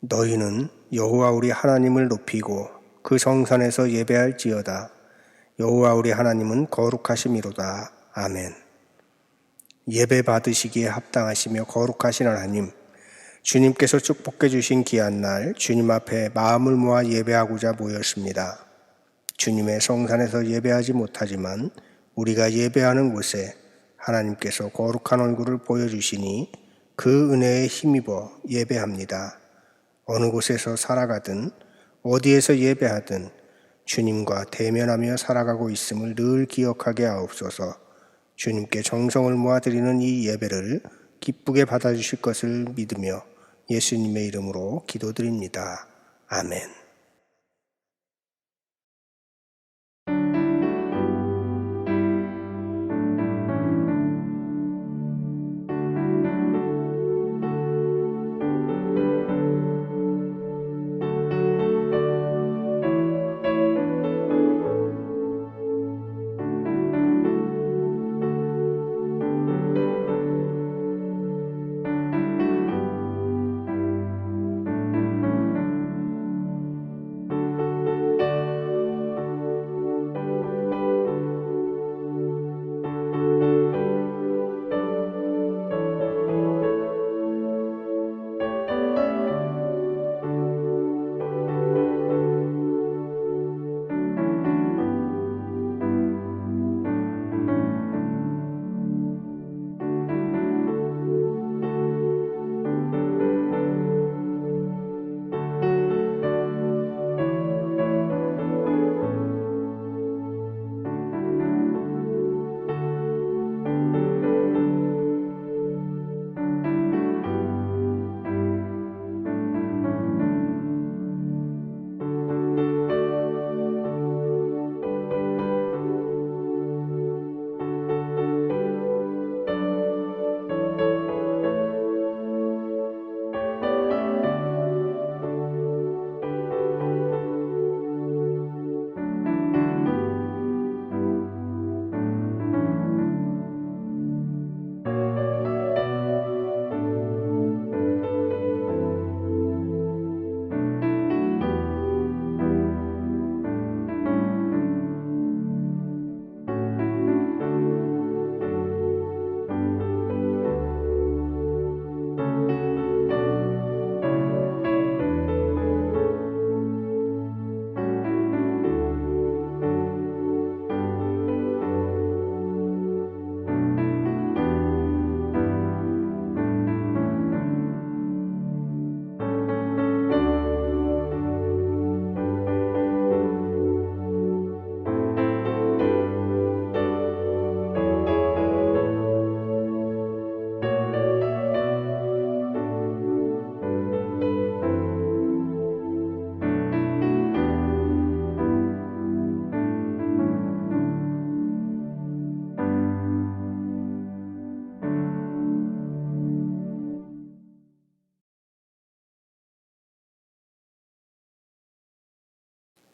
너희는 여호와 우리 하나님을 높이고 그 성산에서 예배할지어다. 여호와 우리 하나님은 거룩하심이로다. 아멘. 예배 받으시기에 합당하시며 거룩하신 하나님, 주님께서 축복해 주신 귀한 날 주님 앞에 마음을 모아 예배하고자 모였습니다. 주님의 성산에서 예배하지 못하지만 우리가 예배하는 곳에 하나님께서 거룩한 얼굴을 보여주시니 그 은혜에 힘입어 예배합니다. 어느 곳에서 살아가든 어디에서 예배하든 주님과 대면하며 살아가고 있음을 늘 기억하게 하옵소서. 주님께 정성을 모아드리는 이 예배를 기쁘게 받아주실 것을 믿으며 예수님의 이름으로 기도드립니다. 아멘.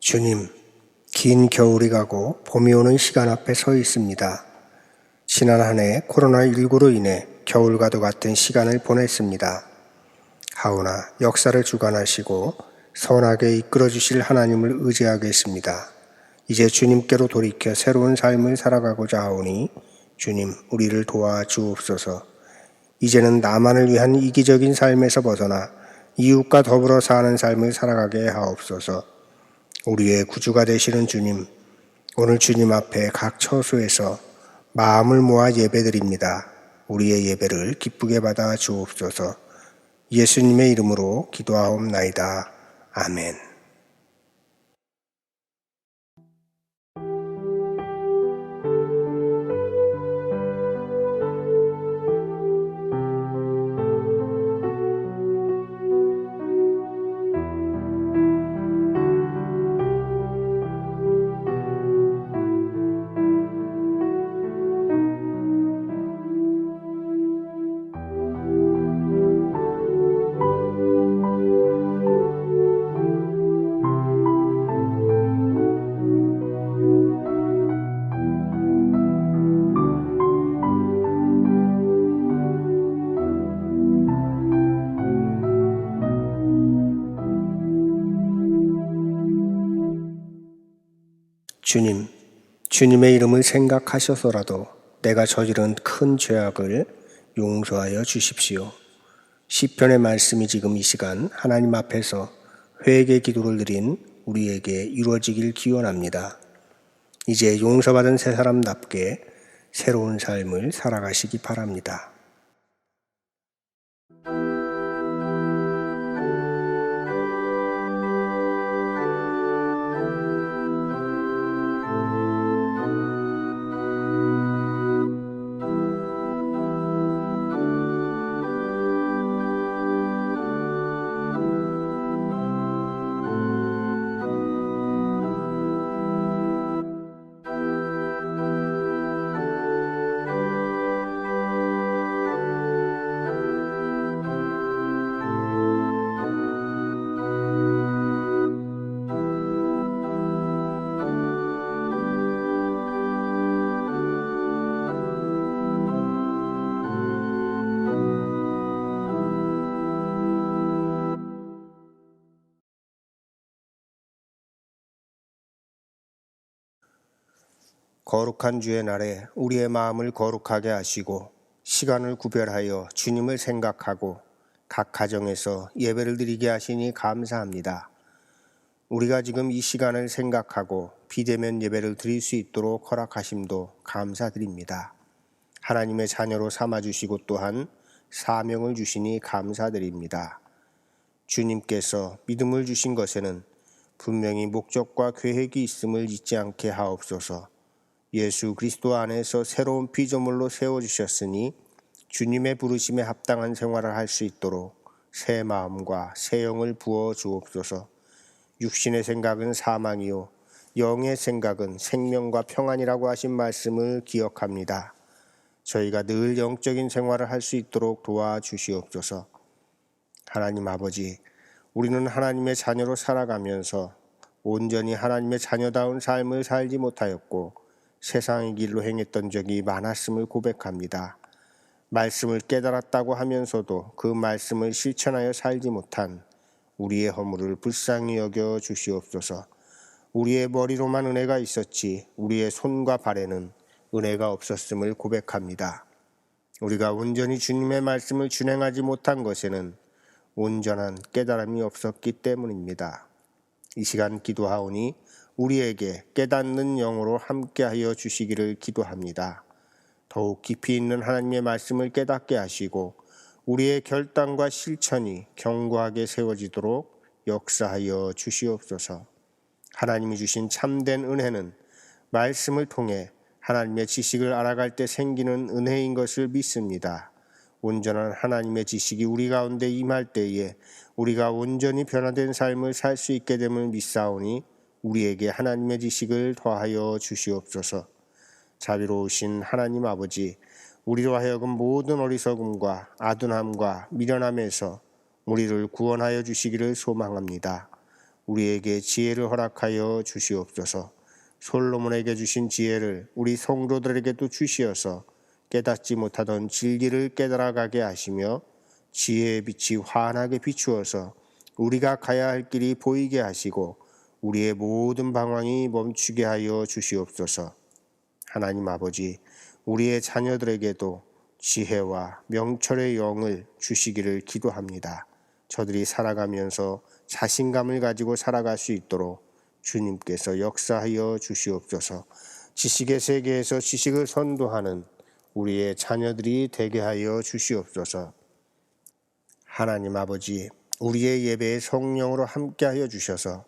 주님, 긴 겨울이 가고 봄이 오는 시간 앞에 서 있습니다. 지난 한 해 코로나19로 인해 겨울과도 같은 시간을 보냈습니다. 하오나 역사를 주관하시고 선하게 이끌어 주실 하나님을 의지하겠습니다. 이제 주님께로 돌이켜 새로운 삶을 살아가고자 하오니 주님, 우리를 도와 주옵소서. 이제는 나만을 위한 이기적인 삶에서 벗어나 이웃과 더불어 사는 삶을 살아가게 하옵소서. 우리의 구주가 되시는 주님, 오늘 주님 앞에 각 처소에서 마음을 모아 예배드립니다. 우리의 예배를 기쁘게 받아 주옵소서. 예수님의 이름으로 기도하옵나이다. 아멘. 주님의 이름을 생각하셔서라도 내가 저지른 큰 죄악을 용서하여 주십시오. 시편의 말씀이 지금 이 시간 하나님 앞에서 회개 기도를 드린 우리에게 이루어지길 기원합니다. 이제 용서받은 새 사람답게 새로운 삶을 살아가시기 바랍니다. 거룩한 주의 날에 우리의 마음을 거룩하게 하시고 시간을 구별하여 주님을 생각하고 각 가정에서 예배를 드리게 하시니 감사합니다. 우리가 지금 이 시간을 생각하고 비대면 예배를 드릴 수 있도록 허락하심도 감사드립니다. 하나님의 자녀로 삼아주시고 또한 사명을 주시니 감사드립니다. 주님께서 믿음을 주신 것에는 분명히 목적과 계획이 있음을 잊지 않게 하옵소서. 예수 그리스도 안에서 새로운 피조물로 세워주셨으니 주님의 부르심에 합당한 생활을 할 수 있도록 새 마음과 새 영을 부어 주옵소서. 육신의 생각은 사망이요 영의 생각은 생명과 평안이라고 하신 말씀을 기억합니다. 저희가 늘 영적인 생활을 할 수 있도록 도와주시옵소서. 하나님 아버지, 우리는 하나님의 자녀로 살아가면서 온전히 하나님의 자녀다운 삶을 살지 못하였고 세상의 길로 행했던 적이 많았음을 고백합니다. 말씀을 깨달았다고 하면서도 그 말씀을 실천하여 살지 못한 우리의 허물을 불쌍히 여겨 주시옵소서. 우리의 머리로만 은혜가 있었지 우리의 손과 발에는 은혜가 없었음을 고백합니다. 우리가 온전히 주님의 말씀을 준행하지 못한 것에는 온전한 깨달음이 없었기 때문입니다. 이 시간 기도하오니 우리에게 깨닫는 영으로 함께하여 주시기를 기도합니다. 더욱 깊이 있는 하나님의 말씀을 깨닫게 하시고 우리의 결단과 실천이 견고하게 세워지도록 역사하여 주시옵소서. 하나님이 주신 참된 은혜는 말씀을 통해 하나님의 지식을 알아갈 때 생기는 은혜인 것을 믿습니다. 온전한 하나님의 지식이 우리 가운데 임할 때에 우리가 온전히 변화된 삶을 살 수 있게 됨을 믿사오니 우리에게 하나님의 지식을 더하여 주시옵소서. 자비로우신 하나님 아버지, 우리로 하여금 모든 어리석음과 아둔함과 미련함에서 우리를 구원하여 주시기를 소망합니다. 우리에게 지혜를 허락하여 주시옵소서. 솔로몬에게 주신 지혜를 우리 성도들에게도 주시어서 깨닫지 못하던 진리를 깨달아가게 하시며 지혜의 빛이 환하게 비추어서 우리가 가야 할 길이 보이게 하시고 우리의 모든 방황이 멈추게 하여 주시옵소서. 하나님 아버지, 우리의 자녀들에게도 지혜와 명철의 영을 주시기를 기도합니다. 저들이 살아가면서 자신감을 가지고 살아갈 수 있도록 주님께서 역사하여 주시옵소서. 지식의 세계에서 지식을 선도하는 우리의 자녀들이 되게 하여 주시옵소서. 하나님 아버지, 우리의 예배에 성령으로 함께하여 주셔서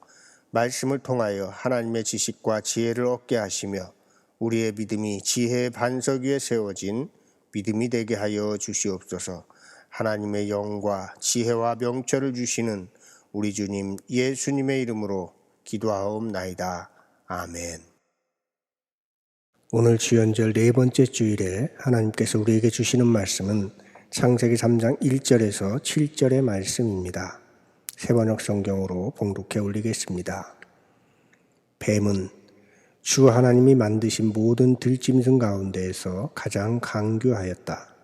말씀을 통하여 하나님의 지식과 지혜를 얻게 하시며 우리의 믿음이 지혜의 반석 위에 세워진 믿음이 되게 하여 주시옵소서. 하나님의 영과 지혜와 명철을 주시는 우리 주님 예수님의 이름으로 기도하옵나이다. 아멘. 오늘 주연절 네 번째 주일에 하나님께서 우리에게 주시는 말씀은 창세기 3장 1절에서 7절의 말씀입니다. 세번역 성경으로 봉독해 올리겠습니다. 뱀은 주 하나님이 만드신 모든 들짐승 가운데에서 가장 강교하였다.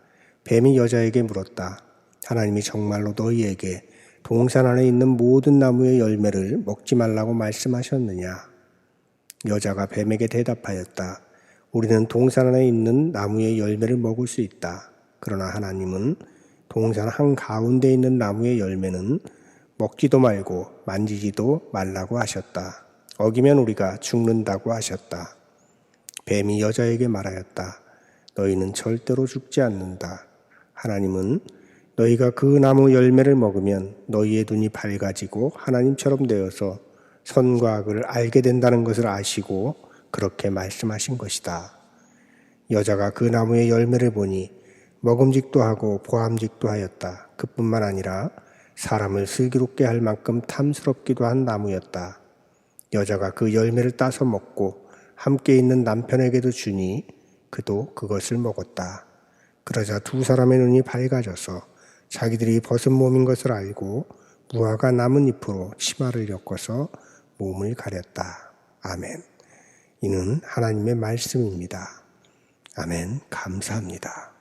뱀이 여자에게 물었다. 하나님이 정말로 너희에게 동산 안에 있는 모든 나무의 열매를 먹지 말라고 말씀하셨느냐? 여자가 뱀에게 대답하였다. 우리는 동산 안에 있는 나무의 열매를 먹을 수 있다. 그러나 하나님은 동산 한가운데 있는 나무의 열매는 먹지도 말고 만지지도 말라고 하셨다. 어기면 우리가 죽는다고 하셨다. 뱀이 여자에게 말하였다. 너희는 절대로 죽지 않는다. 하나님은 너희가 그 나무 열매를 먹으면 너희의 눈이 밝아지고 하나님처럼 되어서 선과 악을 알게 된다는 것을 아시고 그렇게 말씀하신 것이다. 여자가 그 나무의 열매를 보니 먹음직도 하고 보암직도 하였다. 그뿐만 아니라 사람을 슬기롭게 할 만큼 탐스럽기도 한 나무였다. 여자가 그 열매를 따서 먹고 함께 있는 남편에게도 주니 그도 그것을 먹었다. 그러자 두 사람의 눈이 밝아져서 자기들이 벗은 몸인 것을 알고 무화과 나뭇잎으로 치마를 엮어서 몸을 가렸다. 아멘. 이는 하나님의 말씀입니다. 아멘. 감사합니다.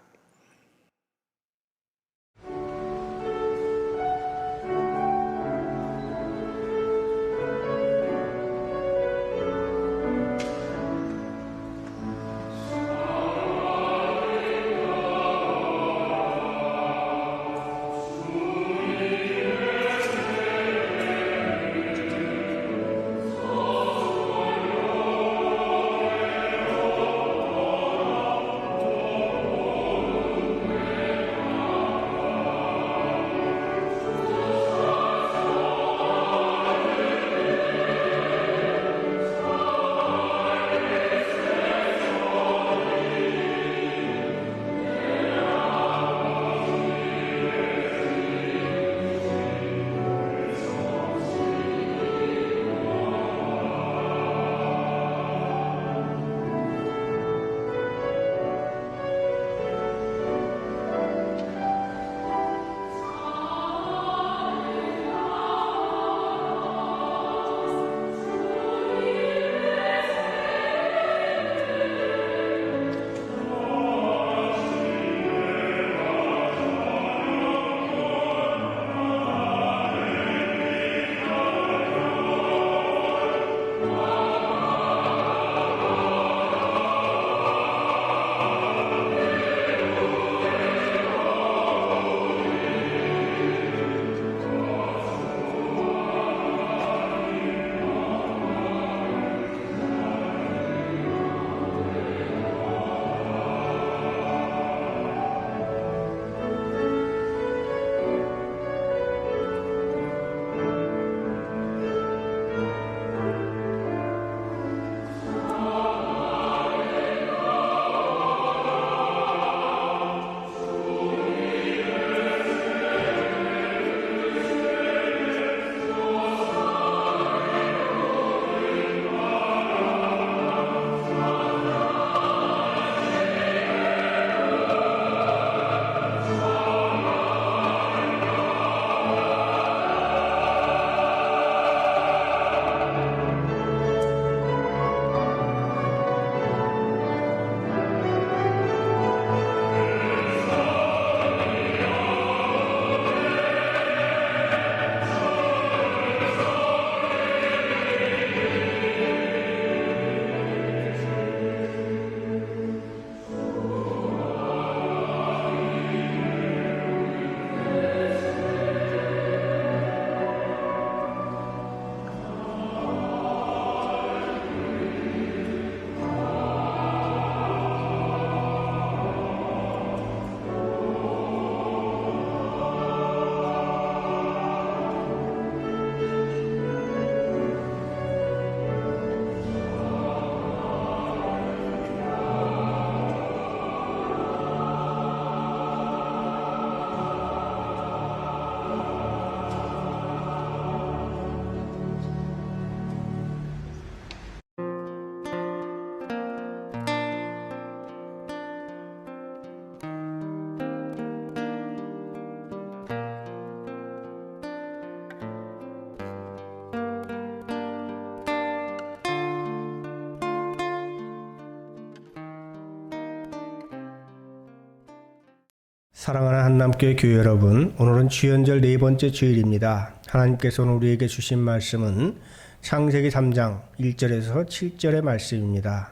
사랑하는 한남교회 교회 여러분, 오늘은 주연절 네 번째 주일입니다. 하나님께서는 우리에게 주신 말씀은 창세기 3장 1절에서 7절의 말씀입니다.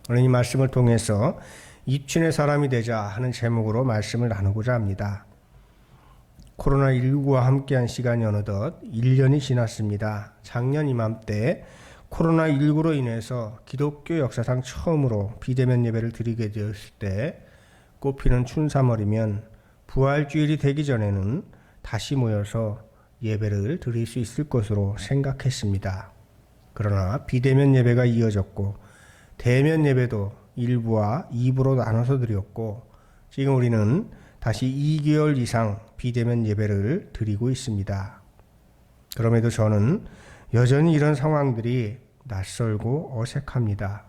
오늘 이 말씀을 통해서 입춘의 사람이 되자 하는 제목으로 말씀을 나누고자 합니다. 코로나19와 함께한 시간이 어느덧 1년이 지났습니다. 작년 이맘때 코로나19로 인해서 기독교 역사상 처음으로 비대면 예배를 드리게 되었을 때 꽃피는 춘삼월이면 부활주일이 되기 전에는 다시 모여서 예배를 드릴 수 있을 것으로 생각했습니다. 그러나 비대면 예배가 이어졌고 대면 예배도 1부와 2부로 나눠서 드렸고 지금 우리는 다시 2개월 이상 비대면 예배를 드리고 있습니다. 그럼에도 저는 여전히 이런 상황들이 낯설고 어색합니다.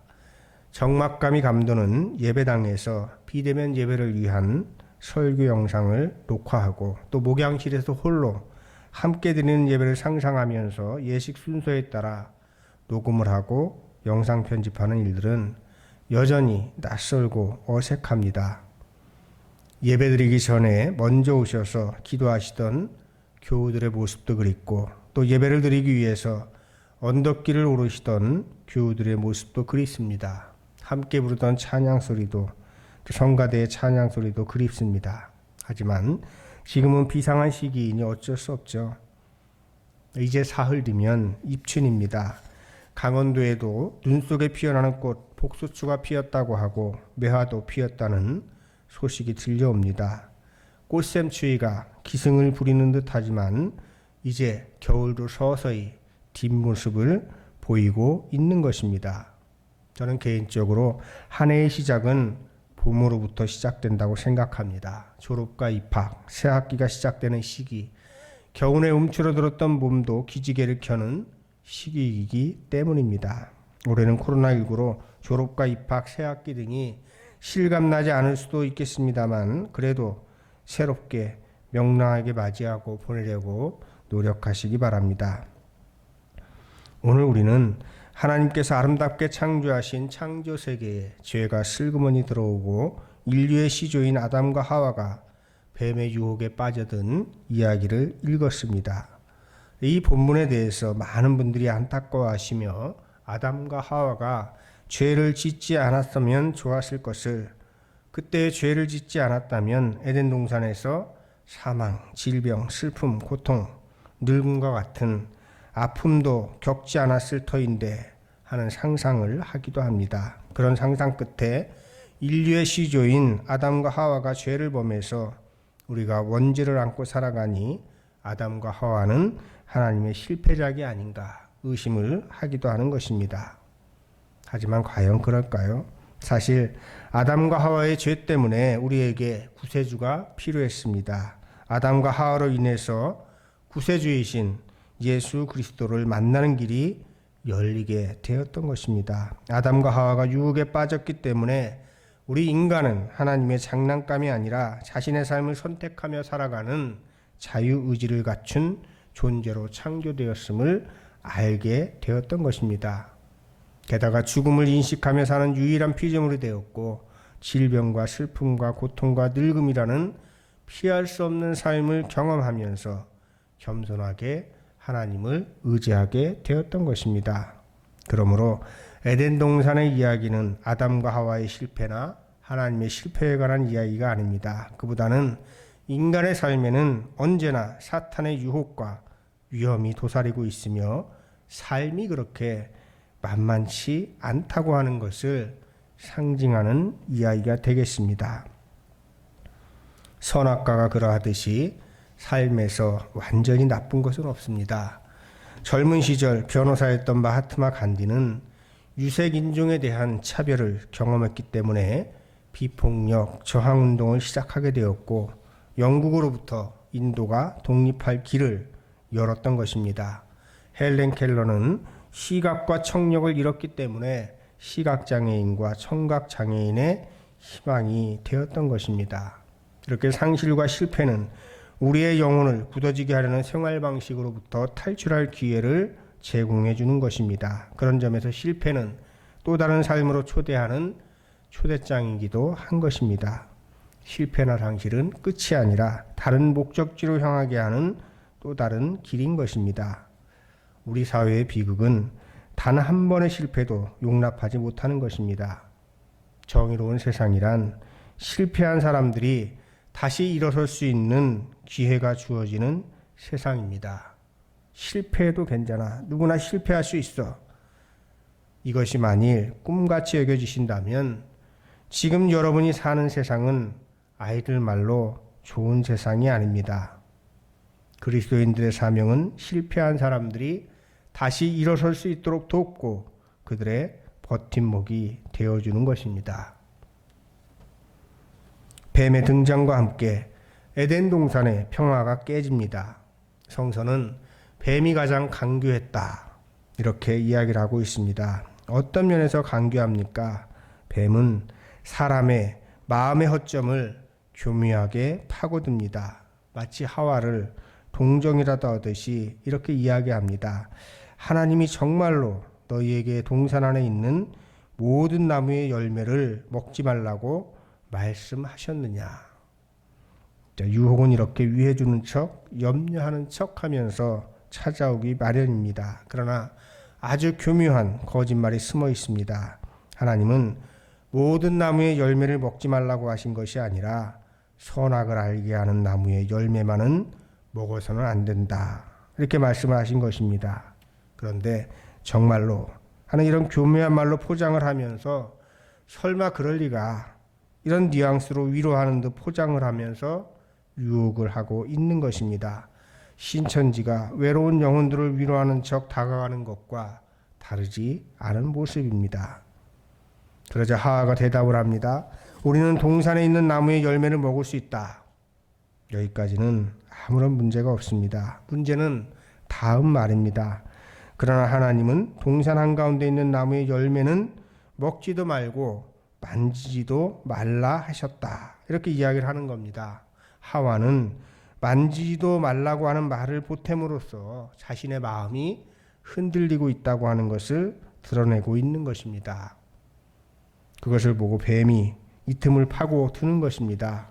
적막감이 감도는 예배당에서 비대면 예배를 위한 설교 영상을 녹화하고 또 목양실에서 홀로 함께 드리는 예배를 상상하면서 예식 순서에 따라 녹음을 하고 영상 편집하는 일들은 여전히 낯설고 어색합니다. 예배드리기 전에 먼저 오셔서 기도하시던 교우들의 모습도 그립고 또 예배를 드리기 위해서 언덕길을 오르시던 교우들의 모습도 그립습니다. 함께 부르던 찬양 소리도 또 성가대의 찬양 소리도 그립습니다. 하지만 지금은 비상한 시기이니 어쩔 수 없죠. 이제 사흘 뒤면 입춘입니다. 강원도에도 눈 속에 피어나는 꽃 복수추가 피었다고 하고 매화도 피었다는 소식이 들려옵니다. 꽃샘추위가 기승을 부리는 듯하지만 이제 겨울도 서서히 뒷모습을 보이고 있는 것입니다. 저는 개인적으로 한 해의 시작은 봄으로부터 시작된다고 생각합니다. 졸업과 입학, 새 학기가 시작되는 시기, 겨우내 움츠러들었던 몸도 기지개를 켜는 시기이기 때문입니다. 올해는 코로나19로 졸업과 입학, 새 학기 등이 실감나지 않을 수도 있겠습니다만 그래도 새롭게 명랑하게 맞이하고 보내려고 노력하시기 바랍니다. 오늘 우리는 하나님께서 아름답게 창조하신 창조세계에 죄가 슬그머니 들어오고 인류의 시조인 아담과 하와가 뱀의 유혹에 빠져든 이야기를 읽었습니다. 이 본문에 대해서 많은 분들이 안타까워하시며 아담과 하와가 죄를 짓지 않았으면 좋았을 것을, 그때 죄를 짓지 않았다면 에덴 동산에서 사망, 질병, 슬픔, 고통, 늙음과 같은 아픔도 겪지 않았을 터인데 하는 상상을 하기도 합니다. 그런 상상 끝에 인류의 시조인 아담과 하와가 죄를 범해서 우리가 원죄를 안고 살아가니 아담과 하와는 하나님의 실패작이 아닌가 의심을 하기도 하는 것입니다. 하지만 과연 그럴까요? 사실 아담과 하와의 죄 때문에 우리에게 구세주가 필요했습니다. 아담과 하와로 인해서 구세주이신 예수 그리스도를 만나는 길이 열리게 되었던 것입니다. 아담과 하와가 유혹에 빠졌기 때문에 우리 인간은 하나님의 장난감이 아니라 자신의 삶을 선택하며 살아가는 자유의지를 갖춘 존재로 창조되었음을 알게 되었던 것입니다. 게다가 죽음을 인식하며 사는 유일한 피조물이 되었고 질병과 슬픔과 고통과 늙음이라는 피할 수 없는 삶을 경험하면서 겸손하게 하나님을 의지하게 되었던 것입니다. 그러므로 에덴 동산의 이야기는 아담과 하와의 실패나 하나님의 실패에 관한 이야기가 아닙니다. 그보다는 인간의 삶에는 언제나 사탄의 유혹과 위험이 도사리고 있으며 삶이 그렇게 만만치 않다고 하는 것을 상징하는 이야기가 되겠습니다. 선악과가 그러하듯이 삶에서 완전히 나쁜 것은 없습니다. 젊은 시절 변호사였던 마하트마 간디는 유색인종에 대한 차별을 경험했기 때문에 비폭력 저항운동을 시작하게 되었고 영국으로부터 인도가 독립할 길을 열었던 것입니다. 헬렌 켈러는 시각과 청력을 잃었기 때문에 시각장애인과 청각장애인의 희망이 되었던 것입니다. 이렇게 상실과 실패는 우리의 영혼을 굳어지게 하려는 생활 방식으로부터 탈출할 기회를 제공해 주는 것입니다. 그런 점에서 실패는 또 다른 삶으로 초대하는 초대장이기도 한 것입니다. 실패나 상실은 끝이 아니라 다른 목적지로 향하게 하는 또 다른 길인 것입니다. 우리 사회의 비극은 단 한 번의 실패도 용납하지 못하는 것입니다. 정의로운 세상이란 실패한 사람들이 다시 일어설 수 있는 기회가 주어지는 세상입니다. 실패해도 괜찮아. 누구나 실패할 수 있어. 이것이 만일 꿈같이 여겨지신다면 지금 여러분이 사는 세상은 아이들 말로 좋은 세상이 아닙니다. 그리스도인들의 사명은 실패한 사람들이 다시 일어설 수 있도록 돕고 그들의 버팀목이 되어주는 것입니다. 뱀의 등장과 함께 에덴 동산의 평화가 깨집니다. 성서는 뱀이 가장 강교했다, 이렇게 이야기를 하고 있습니다. 어떤 면에서 강교합니까? 뱀은 사람의 마음의 허점을 교묘하게 파고듭니다. 마치 하와를 동정이라도 하듯이 이렇게 이야기합니다. 하나님이 정말로 너희에게 동산 안에 있는 모든 나무의 열매를 먹지 말라고 말씀하셨느냐. 유혹은 이렇게 위해주는 척, 염려하는 척 하면서 찾아오기 마련입니다. 그러나 아주 교묘한 거짓말이 숨어 있습니다. 하나님은 모든 나무의 열매를 먹지 말라고 하신 것이 아니라 선악을 알게 하는 나무의 열매만은 먹어서는 안 된다, 이렇게 말씀을 하신 것입니다. 그런데 정말로 하는 이런 교묘한 말로 포장을 하면서 설마 그럴 리가, 이런 뉘앙스로 위로하는 듯 포장을 하면서 유혹을 하고 있는 것입니다. 신천지가 외로운 영혼들을 위로하는 척 다가가는 것과 다르지 않은 모습입니다. 그러자 하와가 대답을 합니다. 우리는 동산에 있는 나무의 열매를 먹을 수 있다. 여기까지는 아무런 문제가 없습니다. 문제는 다음 말입니다. 그러나 하나님은 동산 한가운데 있는 나무의 열매는 먹지도 말고 만지지도 말라 하셨다, 이렇게 이야기를 하는 겁니다. 하와는 만지지도 말라고 하는 말을 보탬으로써 자신의 마음이 흔들리고 있다고 하는 것을 드러내고 있는 것입니다. 그것을 보고 뱀이 이 틈을 파고 드는 것입니다.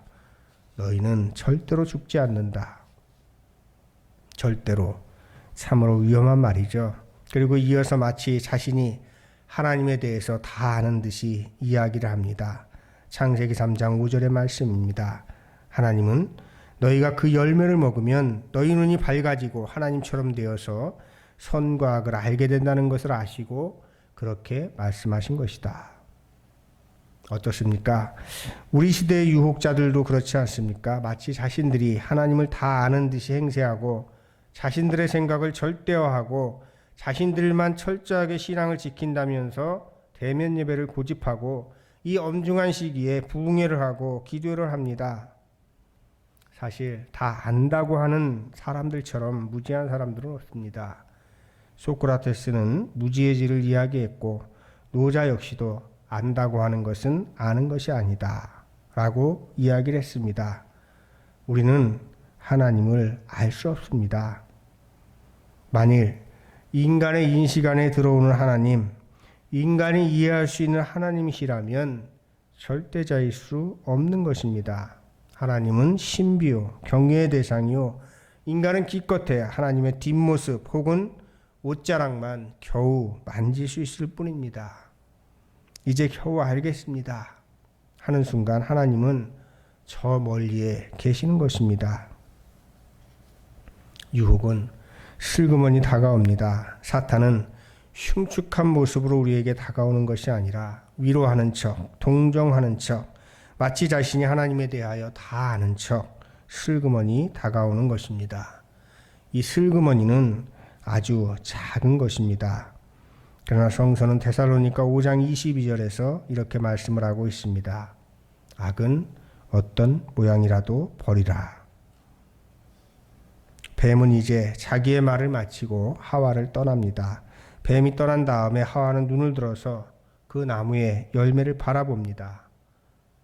너희는 절대로 죽지 않는다. 절대로. 참으로 위험한 말이죠. 그리고 이어서 마치 자신이 하나님에 대해서 다 아는 듯이 이야기를 합니다. 창세기 3장 5절의 말씀입니다. 하나님은 너희가 그 열매를 먹으면 너희 눈이 밝아지고 하나님처럼 되어서 선과 악을 알게 된다는 것을 아시고 그렇게 말씀하신 것이다. 어떻습니까? 우리 시대의 유혹자들도 그렇지 않습니까? 마치 자신들이 하나님을 다 아는 듯이 행세하고 자신들의 생각을 절대화하고 자신들만 철저하게 신앙을 지킨다면서 대면 예배를 고집하고 이 엄중한 시기에 부흥회를 하고 기도를 합니다. 사실 다 안다고 하는 사람들처럼 무지한 사람들은 없습니다. 소크라테스는 무지의 질을 이야기했고 노자 역시도 안다고 하는 것은 아는 것이 아니다 라고 이야기를 했습니다. 우리는 하나님을 알 수 없습니다. 만일 인간의 인식 안에 들어오는 하나님, 인간이 이해할 수 있는 하나님이시라면 절대자일 수 없는 것입니다. 하나님은 신비요, 경외의 대상이요, 인간은 기껏해야 하나님의 뒷모습 혹은 옷자락만 겨우 만질 수 있을 뿐입니다. 이제 겨우 알겠습니다 하는 순간 하나님은 저 멀리에 계시는 것입니다. 유혹은 슬그머니 다가옵니다. 사탄은 흉측한 모습으로 우리에게 다가오는 것이 아니라 위로하는 척, 동정하는 척, 마치 자신이 하나님에 대하여 다 아는 척 슬그머니 다가오는 것입니다. 이 슬그머니는 아주 작은 것입니다. 그러나 성서는 데살로니가 5장 22절에서 이렇게 말씀을 하고 있습니다. 악은 어떤 모양이라도 버리라. 뱀은 이제 자기의 말을 마치고 하와를 떠납니다. 뱀이 떠난 다음에 하와는 눈을 들어서 그 나무의 열매를 바라봅니다.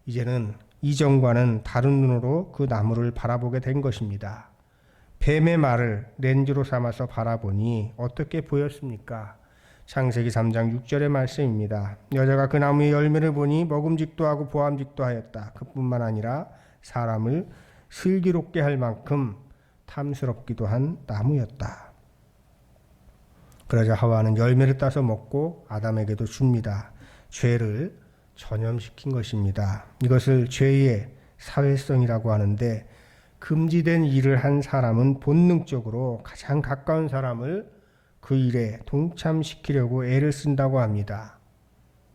이제는 이전과는 다른 눈으로 그 나무를 바라보게 된 것입니다. 뱀의 말을 렌즈로 삼아서 바라보니 어떻게 보였습니까? 창세기 3장 6절의 말씀입니다. 여자가 그 나무의 열매를 보니 먹음직도 하고 보암직도 하였다. 그뿐만 아니라 사람을 슬기롭게 할 만큼 탐스럽기도 한 나무였다. 그러자 하와는 열매를 따서 먹고 아담에게도 줍니다. 죄를 전염시킨 것입니다. 이것을 죄의 사회성이라고 하는데, 금지된 일을 한 사람은 본능적으로 가장 가까운 사람을 그 일에 동참시키려고 애를 쓴다고 합니다.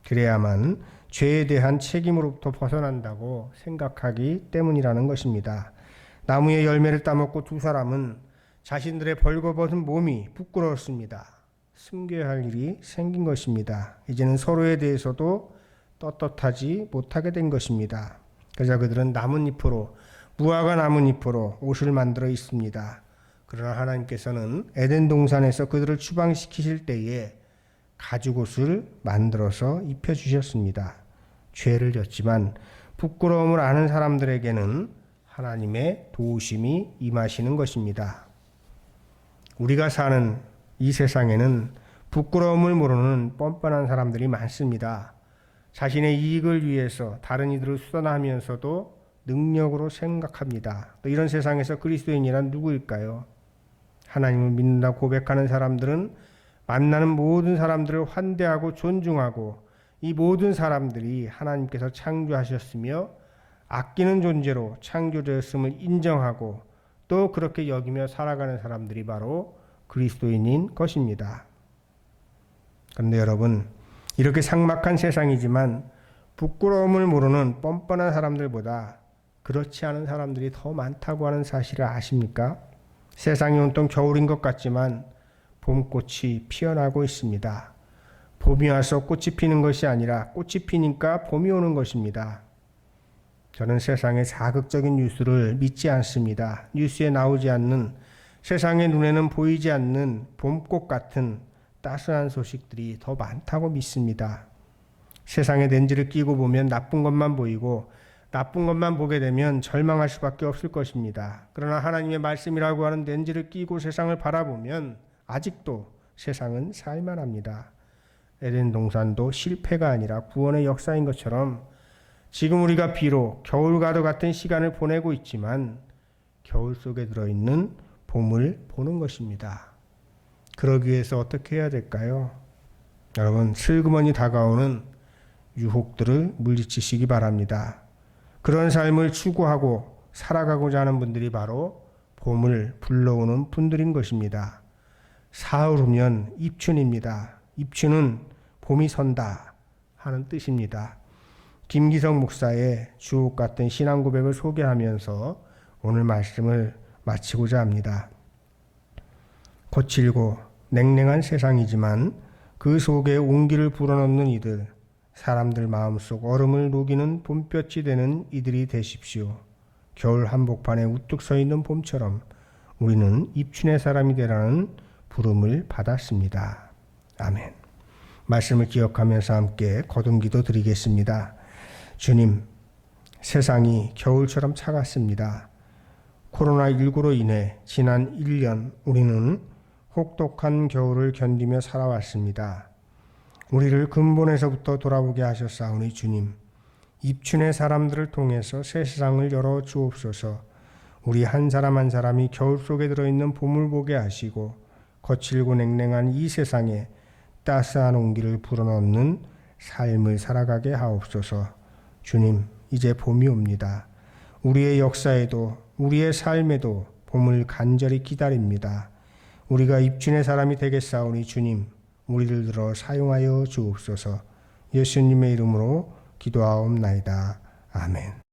그래야만 죄에 대한 책임으로부터 벗어난다고 생각하기 때문이라는 것입니다. 나무의 열매를 따먹고 두 사람은 자신들의 벌거벗은 몸이 부끄러웠습니다. 숨겨야 할 일이 생긴 것입니다. 이제는 서로에 대해서도 떳떳하지 못하게 된 것입니다. 그래서 그들은 나뭇잎으로, 무화과 나뭇잎으로 옷을 만들어 있습니다. 그러나 하나님께서는 에덴 동산에서 그들을 추방시키실 때에 가죽옷을 만들어서 입혀주셨습니다. 죄를 졌지만 부끄러움을 아는 사람들에게는 하나님의 도우심이 임하시는 것입니다. 우리가 사는 이 세상에는 부끄러움을 모르는 뻔뻔한 사람들이 많습니다. 자신의 이익을 위해서 다른 이들을 수단하면서도 능력으로 생각합니다. 또 이런 세상에서 그리스도인이란 누구일까요? 하나님을 믿는다고 고백하는 사람들은 만나는 모든 사람들을 환대하고 존중하고, 이 모든 사람들이 하나님께서 창조하셨으며 아끼는 존재로 창조되었음을 인정하고 또 그렇게 여기며 살아가는 사람들이 바로 그리스도인인 것입니다. 그런데 여러분, 이렇게 삭막한 세상이지만 부끄러움을 모르는 뻔뻔한 사람들보다 그렇지 않은 사람들이 더 많다고 하는 사실을 아십니까? 세상이 온통 겨울인 것 같지만 봄꽃이 피어나고 있습니다. 봄이 와서 꽃이 피는 것이 아니라 꽃이 피니까 봄이 오는 것입니다. 저는 세상의 자극적인 뉴스를 믿지 않습니다. 뉴스에 나오지 않는, 세상의 눈에는 보이지 않는 봄꽃 같은 따스한 소식들이 더 많다고 믿습니다. 세상의 렌즈를 끼고 보면 나쁜 것만 보이고, 나쁜 것만 보게 되면 절망할 수밖에 없을 것입니다. 그러나 하나님의 말씀이라고 하는 렌즈를 끼고 세상을 바라보면 아직도 세상은 살만합니다. 에덴 동산도 실패가 아니라 구원의 역사인 것처럼 지금 우리가 비록 겨울과도 같은 시간을 보내고 있지만 겨울 속에 들어있는 봄을 보는 것입니다. 그러기 위해서 어떻게 해야 될까요? 여러분, 슬그머니 다가오는 유혹들을 물리치시기 바랍니다. 그런 삶을 추구하고 살아가고자 하는 분들이 바로 봄을 불러오는 분들인 것입니다. 사흘 후면 입춘입니다. 입춘은 봄이 선다 하는 뜻입니다. 김기성 목사의 주옥 같은 신앙 고백을 소개하면서 오늘 말씀을 마치고자 합니다. 거칠고 냉랭한 세상이지만 그 속에 온기를 불어넣는 이들, 사람들 마음속 얼음을 녹이는 봄볕이 되는 이들이 되십시오. 겨울 한복판에 우뚝 서 있는 봄처럼 우리는 입춘의 사람이 되라는 부름을 받았습니다. 아멘. 말씀을 기억하면서 함께 거듭기도 드리겠습니다. 주님, 세상이 겨울처럼 차갑습니다. 코로나19로 인해 지난 1년 우리는 혹독한 겨울을 견디며 살아왔습니다. 우리를 근본에서부터 돌아보게 하셨사오니 주님, 입춘의 사람들을 통해서 새 세상을 열어 주옵소서. 우리 한 사람 한 사람이 겨울 속에 들어있는 봄을 보게 하시고 거칠고 냉랭한 이 세상에 따스한 온기를 불어넣는 삶을 살아가게 하옵소서. 주님, 이제 봄이 옵니다. 우리의 역사에도 우리의 삶에도 봄을 간절히 기다립니다. 우리가 입춘의 사람이 되겠사오니 주님, 우리를 들어 사용하여 주옵소서. 예수님의 이름으로 기도하옵나이다. 아멘.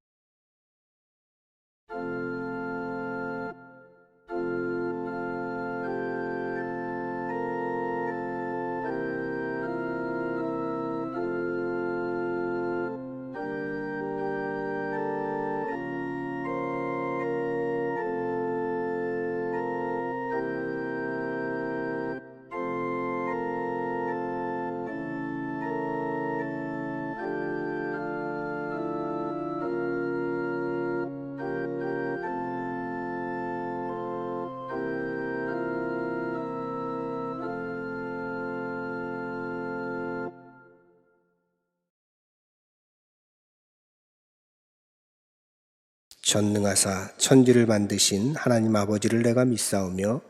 전능하사 천지를 만드신 하나님 아버지를 내가 믿사오며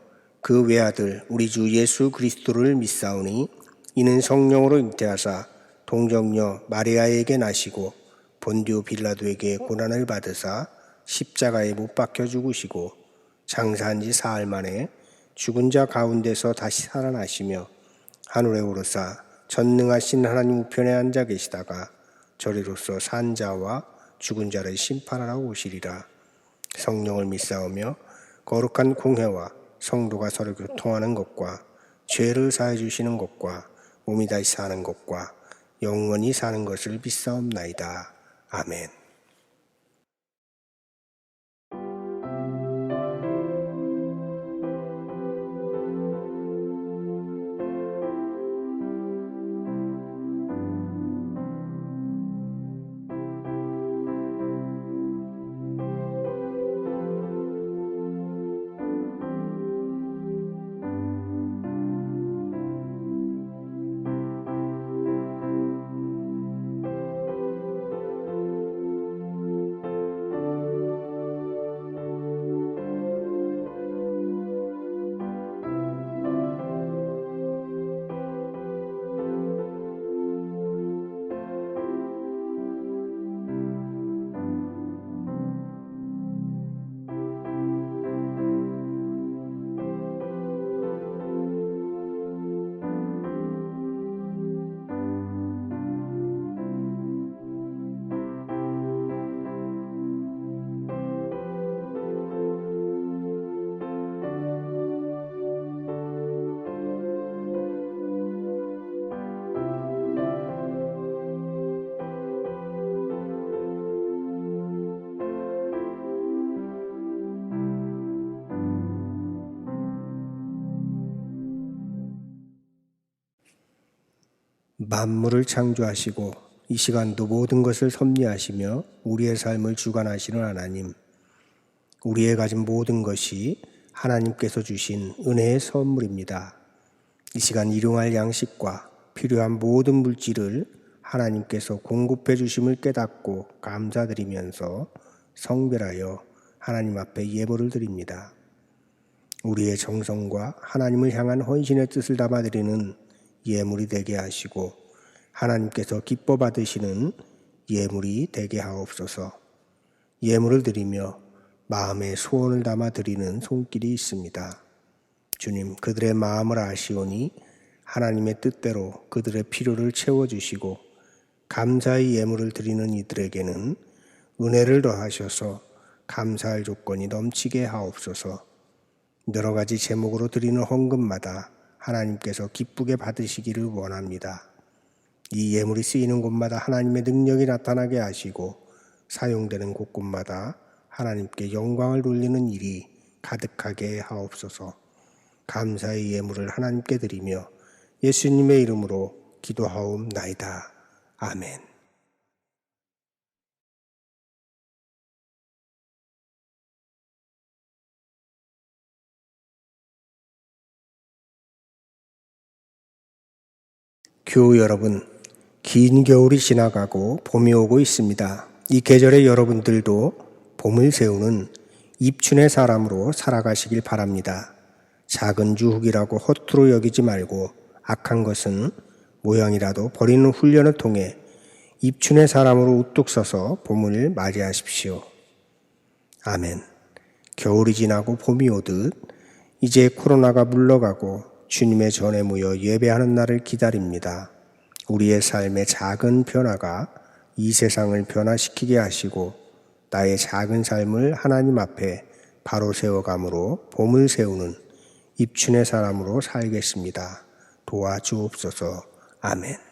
그 외아들 우리 주 예수 그리스도를 믿사오니 이는 성령으로 잉태하사 동정녀 마리아에게 나시고 본디오 빌라도에게 고난을 받으사 십자가에 못 박혀 죽으시고 장사한 지 사흘 만에 죽은 자 가운데서 다시 살아나시며 하늘에 오르사 전능하신 하나님 우편에 앉아 계시다가 저리로서 산 자와 죽은 자를 심판하러 오시리라. 성령을 믿사오며 거룩한 공회와 성도가 서로 교통하는 것과 죄를 사해 주시는 것과 몸이 다시 사는 것과 영원히 사는 것을 믿사옵나이다. 아멘. 만물을 창조하시고 이 시간도 모든 것을 섭리하시며 우리의 삶을 주관하시는 하나님, 우리의 가진 모든 것이 하나님께서 주신 은혜의 선물입니다. 이 시간 일용할 양식과 필요한 모든 물질을 하나님께서 공급해 주심을 깨닫고 감사드리면서 성별하여 하나님 앞에 예물을 드립니다. 우리의 정성과 하나님을 향한 헌신의 뜻을 담아드리는 예물이 되게 하시고 하나님께서 기뻐 받으시는 예물이 되게 하옵소서. 예물을 드리며 마음의 소원을 담아 드리는 손길이 있습니다. 주님, 그들의 마음을 아시오니 하나님의 뜻대로 그들의 필요를 채워주시고 감사의 예물을 드리는 이들에게는 은혜를 더하셔서 감사할 조건이 넘치게 하옵소서. 여러 가지 제목으로 드리는 헌금마다 하나님께서 기쁘게 받으시기를 원합니다. 이 예물이 쓰이는 곳마다 하나님의 능력이 나타나게 하시고 사용되는 곳곳마다 하나님께 영광을 돌리는 일이 가득하게 하옵소서. 감사의 예물을 하나님께 드리며 예수님의 이름으로 기도하옵나이다. 아멘. 교우 여러분, 긴 겨울이 지나가고 봄이 오고 있습니다. 이 계절에 여러분들도 봄을 세우는 입춘의 사람으로 살아가시길 바랍니다. 작은 유혹이라고 허투루 여기지 말고 악한 것은 모양이라도 버리는 훈련을 통해 입춘의 사람으로 우뚝 서서 봄을 맞이하십시오. 아멘. 겨울이 지나고 봄이 오듯 이제 코로나가 물러가고 주님의 전에 모여 예배하는 날을 기다립니다. 우리의 삶의 작은 변화가 이 세상을 변화시키게 하시고 나의 작은 삶을 하나님 앞에 바로 세워감으로 봄을 세우는 입춘의 사람으로 살겠습니다. 도와주옵소서. 아멘.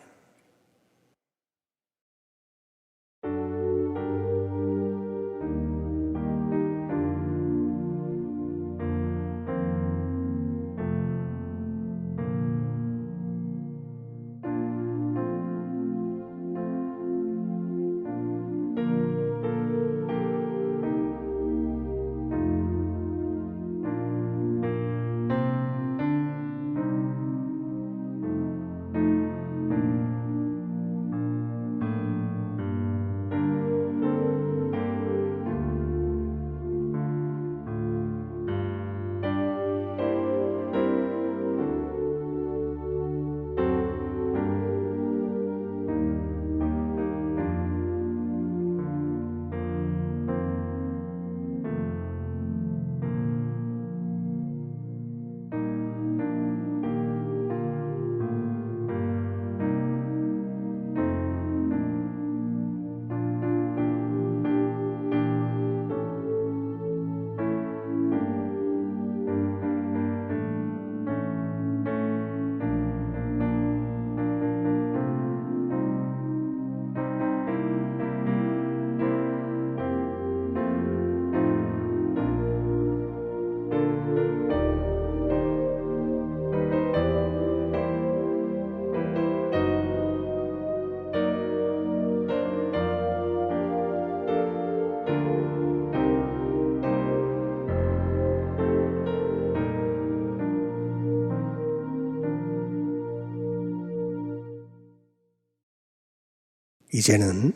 이제는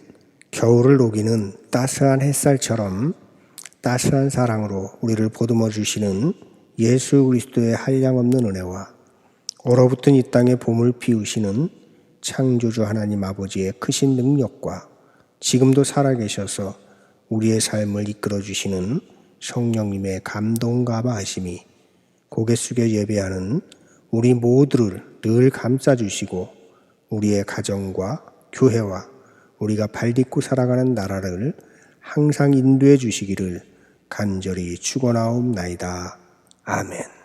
겨울을 녹이는 따스한 햇살처럼 따스한 사랑으로 우리를 보듬어 주시는 예수 그리스도의 한량없는 은혜와 얼어붙은 이 땅에 봄을 피우시는 창조주 하나님 아버지의 크신 능력과 지금도 살아계셔서 우리의 삶을 이끌어 주시는 성령님의 감동과 마하심이 고개 숙여 예배하는 우리 모두를 늘 감싸주시고 우리의 가정과 교회와 우리가 발딛고 살아가는 나라를 항상 인도해 주시기를 간절히 축원하옵나이다. 아멘.